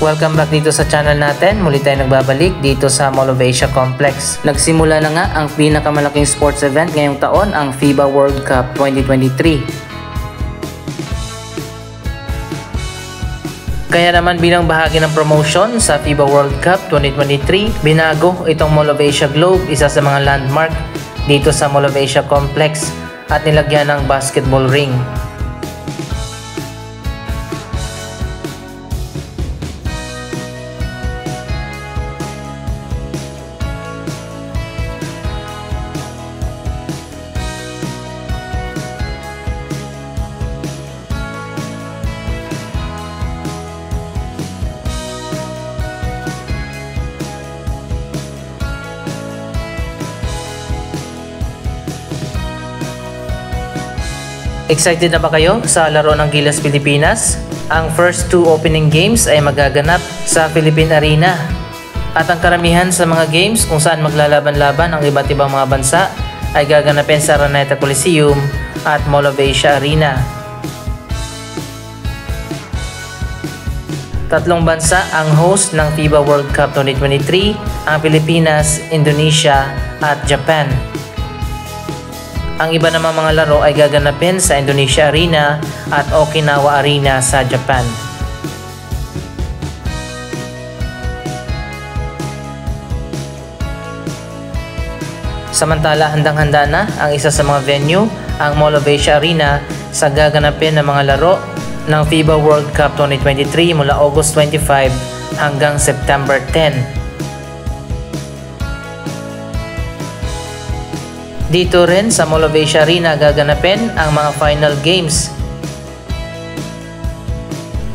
Welcome back dito sa channel natin. Muli tayo nagbabalik dito sa Mall of Asia Complex. Nagsimula na nga ang pinakamalaking sports event ngayong taon, ang FIBA World Cup 2023. Kaya naman bilang bahagi ng promotion sa FIBA World Cup 2023, binago itong Mall of Asia Globe, isa sa mga landmark dito sa Mall of Asia Complex, at nilagyan ng basketball ring. Excited na ba kayo sa laro ng Gilas Pilipinas? Ang first two opening games ay magaganap sa Philippine Arena. At ang karamihan sa mga games kung saan maglalaban-laban ang iba't ibang mga bansa ay gaganapin sa Araneta Coliseum at Mall of Asia Arena. Tatlong bansa ang host ng FIBA World Cup 2023, ang Pilipinas, Indonesia at Japan. Ang iba namang mga laro ay gaganapin sa Indonesia Arena at Okinawa Arena sa Japan. Samantala, handang-handa na ang isa sa mga venue, ang Mall of Asia Arena, sa gaganapin ng mga laro ng FIBA World Cup 2023 mula August 25 hanggang September 10. Dito rin sa Mall of Asia Arena gaganapin ang mga final games.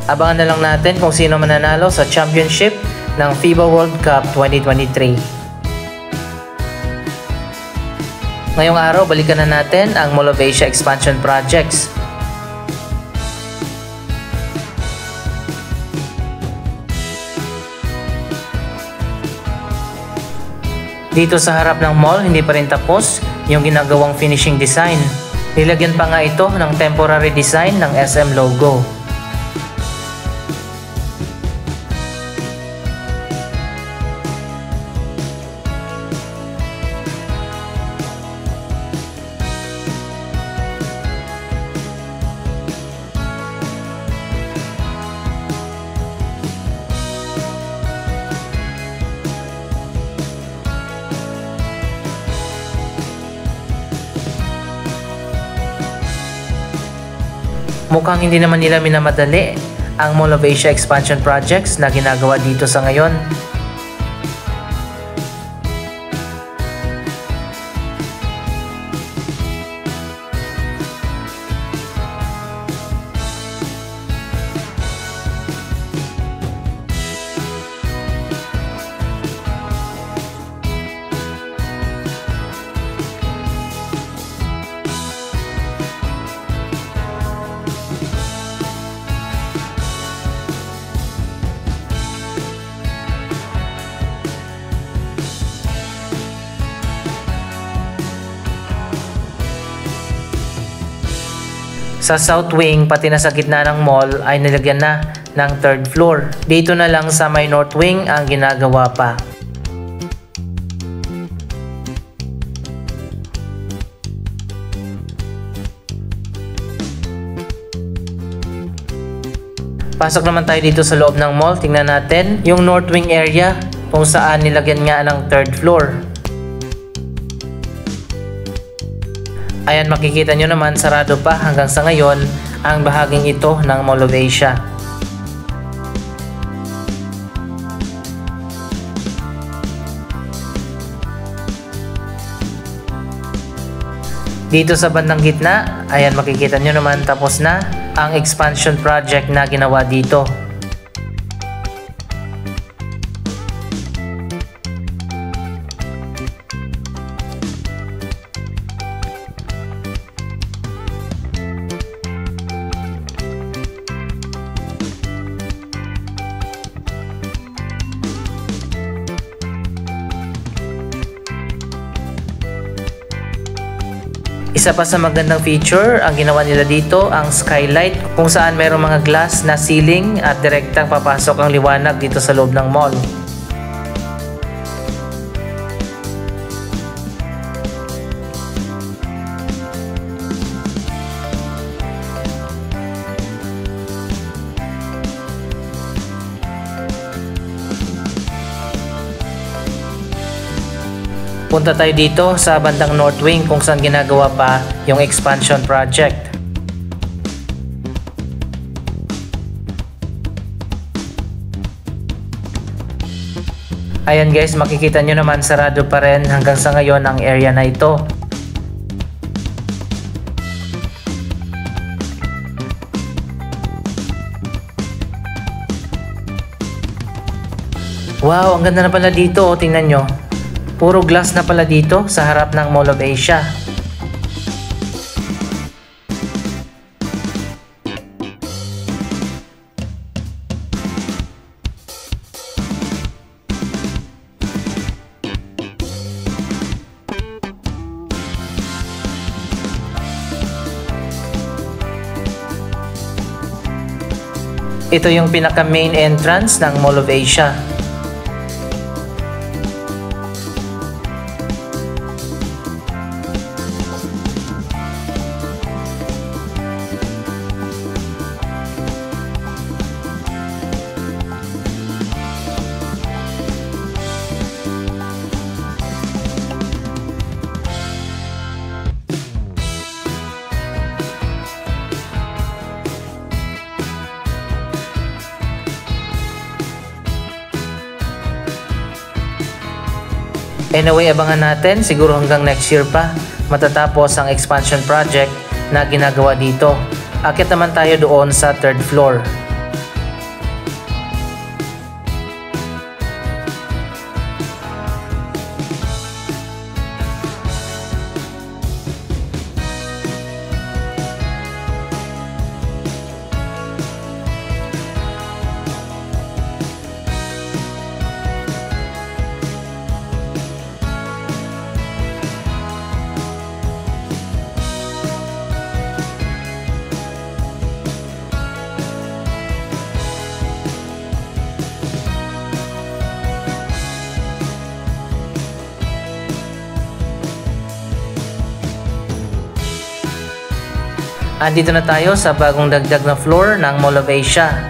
Abangan na lang natin kung sino mananalo sa championship ng FIBA World Cup 2023. Ngayong araw, balikan na natin ang Mall of Asia expansion projects. Dito sa harap ng mall, hindi pa rin tapos yung ginagawang finishing design. Nilagyan pa nga ito ng temporary design ng SM logo. Mukhang hindi naman nila minamadali ang Mall of Asia expansion projects na ginagawa dito sa ngayon. Sa south wing pati na sa gitna ng mall ay nilagyan na ng third floor. Dito na lang sa may north wing ang ginagawa pa. Pasok naman tayo dito sa loob ng mall. Tingnan natin yung north wing area kung saan nilagyan nga ng third floor. Ayan, makikita nyo naman sarado pa hanggang sa ngayon ang bahaging ito ng Mall of Asia. Dito sa bandang gitna, ayan, makikita nyo naman tapos na ang expansion project na ginawa dito. Isa pa sa magandang feature ang ginawa nila dito ang skylight kung saan mayroong mga glass na ceiling at direktang papasok ang liwanag dito sa loob ng mall. Punta tayo dito sa bandang North Wing kung saan ginagawa pa yung expansion project. Ayan guys, makikita nyo naman sarado pa rin hanggang sa ngayon ang area na ito. Wow, ang ganda na pala dito, tingnan nyo. Puro glass na pala dito sa harap ng Mall of Asia. Ito yung pinaka main entrance ng Mall of Asia. Anyway, abangan natin siguro hanggang next year pa matatapos ang expansion project na ginagawa dito. Akit naman tayo doon sa 3rd floor. Andito na tayo sa bagong dagdag na floor ng Mall of Asia.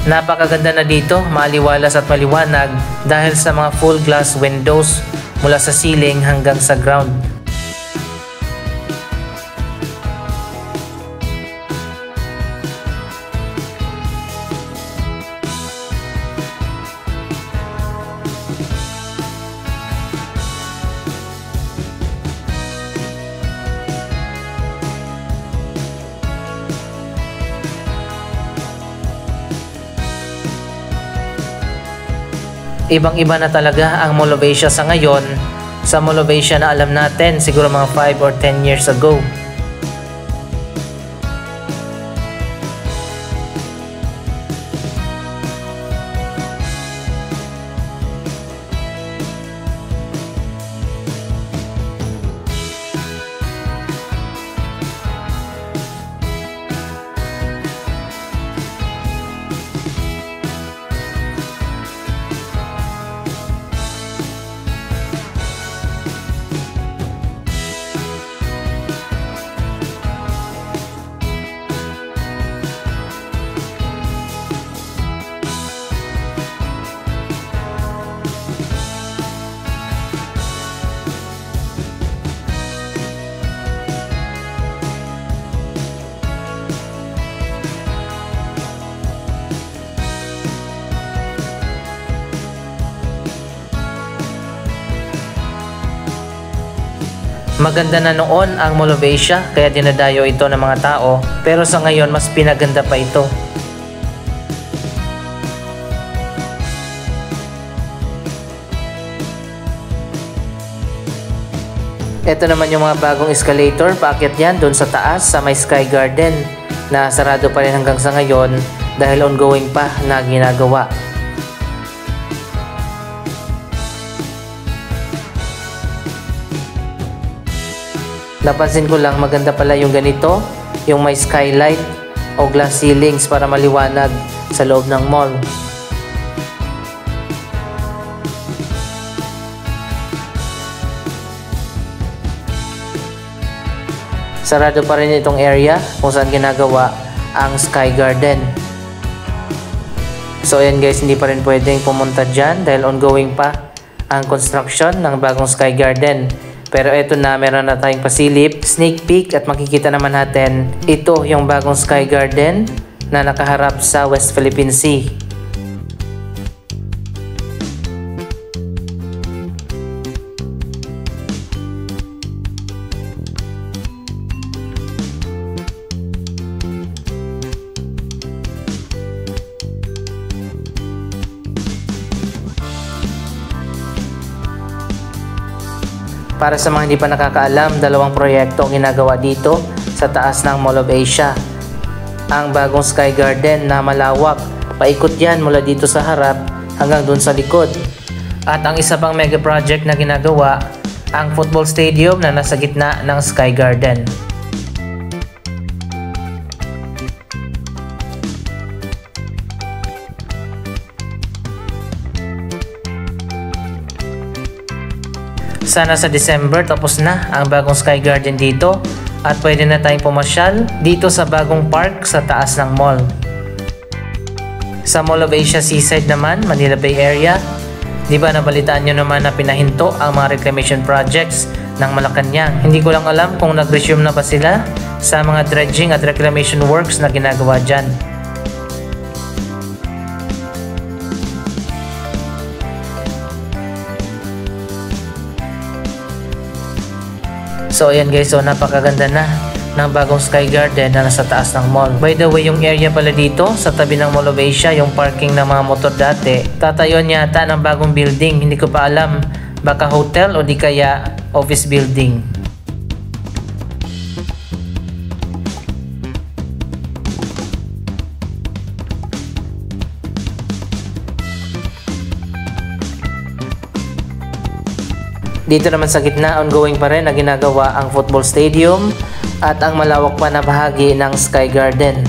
Napakaganda na dito, maliwalas at maliwanag dahil sa mga full glass windows mula sa ceiling hanggang sa ground. Ibang-iba na talaga ang Mall of Asia sa ngayon sa Mall of Asia na alam natin siguro mga 5 or 10 years ago. Maganda na noon ang Mall of Asia kaya dinadayo ito ng mga tao, pero sa ngayon mas pinaganda pa ito. Ito naman yung mga bagong escalator, paakyat yan doon sa taas sa may Sky Garden na sarado pa rin hanggang sa ngayon dahil ongoing pa na ginagawa. Napansin ko lang maganda pala yung ganito, yung may skylight o glass ceilings para maliwanag sa loob ng mall. Sarado pa rin itong area kung saan ginagawa ang Sky Garden. So ayan guys, hindi pa rin pwedeng pumunta dyan dahil ongoing pa ang construction ng bagong Sky Garden. Pero eto na, meron na tayong pasilip, sneak peek at makikita naman natin ito yung bagong Sky Garden na nakaharap sa West Philippine Sea. Para sa mga hindi pa nakakaalam, dalawang proyekto ang ginagawa dito sa taas ng Mall of Asia. Ang bagong Sky Garden na malawak, paikot yan mula dito sa harap hanggang dun sa likod. At ang isa pang mega project na ginagawa, ang football stadium na nasa gitna ng Sky Garden. Sana sa December tapos na ang bagong Sky Garden dito at pwede na tayong pumasyal dito sa bagong park sa taas ng mall. Sa Mall of Asia Seaside naman, Manila Bay Area, di ba nabalitaan nyo naman na pinahinto ang mga reclamation projects ng Malacanang. Hindi ko lang alam kung nag-resume na ba sila sa mga dredging at reclamation works na ginagawa dyan. So ayan guys, so napakaganda na ng bagong Sky Garden na nasa taas ng mall. By the way, yung area pala dito sa tabi ng Mall of Asia, yung parking ng mga motor dati, tatayuan yata ng bagong building. Hindi ko pa alam, baka hotel o di kaya office building. Dito naman sa gitna, ongoing pa rin na ginagawa ang football stadium at ang malawak pa na bahagi ng Sky Garden.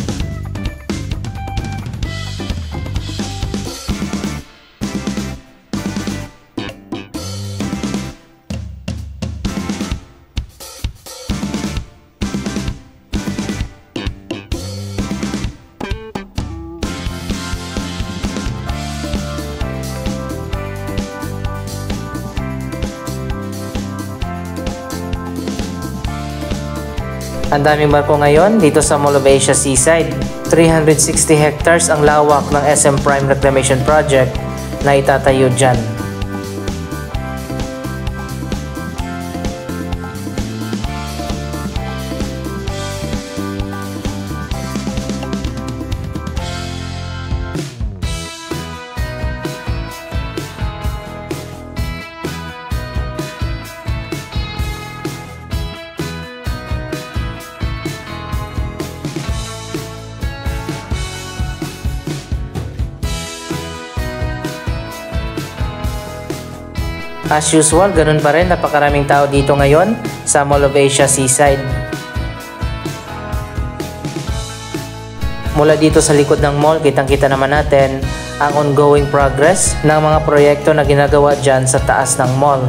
Ang daming barko ngayon dito sa Mall of Asia Seaside. 360 hectares ang lawak ng SM Prime Reclamation Project na itatayo dyan. As usual, ganun pa rin, napakaraming tao dito ngayon sa Mall of Asia Seaside. Mula dito sa likod ng mall, kitang-kita naman natin ang ongoing progress ng mga proyekto na ginagawa dyan sa taas ng mall.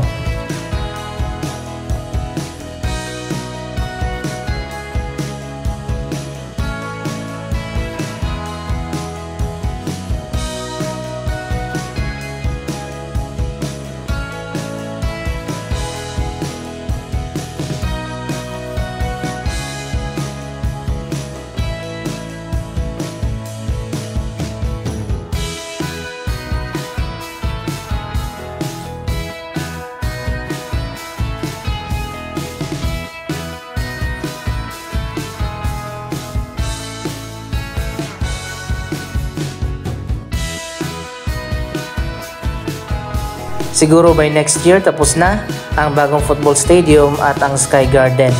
Siguro by next year tapos na ang bagong football stadium at ang Sky Garden.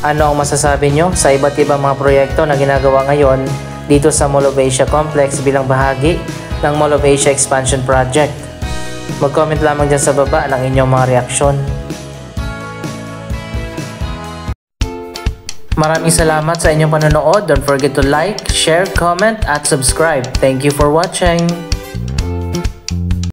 Ano ang masasabi nyo sa iba't ibang mga proyekto na ginagawa ngayon dito sa Mall of Asia Complex bilang bahagi ng Mall of Asia Expansion Project? Mag-comment lamang dyan sa baba ng inyong mga reaksyon. Maraming salamat sa inyong panonood. Don't forget to like, share, comment, at subscribe. Thank you for watching!